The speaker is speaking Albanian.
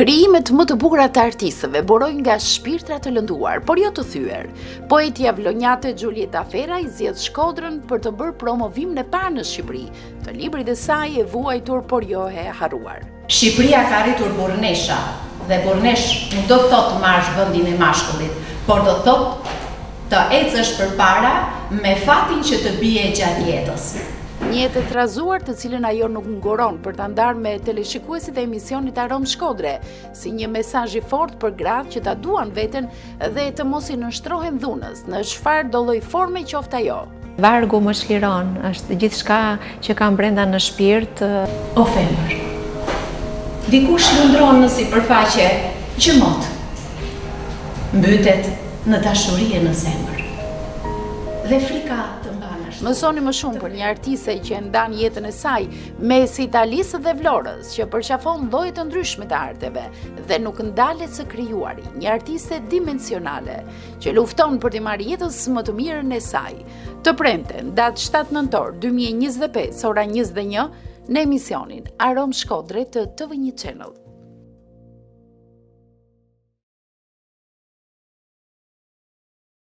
Krijimet më të bukura të artistëve burojnë nga shpirtra të lënduar, por jo të thyer. Poetja vlonjate Giulietta Fera i zgjedh Shkodrën për të bërë promovim në parë në Shqipëri të librit të saj e vuajtur por jo e harruar. Shqipëria ka arritur burnesha dhe burnesh nuk do të thotë marrësh vendin e mashkullit, por do të thotë të ecësh përpara me fatin që të bie gjatë jetës. Një jetë e trazuar të cilën ajo nuk nguron për ta ndarë me teleshikuesit e emisionit Arom Shkodre, si një mesazh i fortë për gratë që ta duan veten dhe të mos i nënshtrohen dhunës, në çfarë do lloj forme qoftë ajo. Vargu më çliron, është gjithçka që kam brenda në shpirt. O femër, dikush lundron në sipërfaqe gjëmot, mbytet në dashuri e në zemër, dhe frika të mban. Mësoni më shumë për një artiste që e ndan jetën e saj mes Italisë dhe Vlorës, që përqafon lloje të ndryshme të arteve dhe nuk ndalet së krijuari, një artiste dimensionale që lufton për të marrë jetës më të mirën e saj. Të premten, datë 7 nëntor 2025, ora 21, në emisionin Arom Shkodre të TV1 Channel.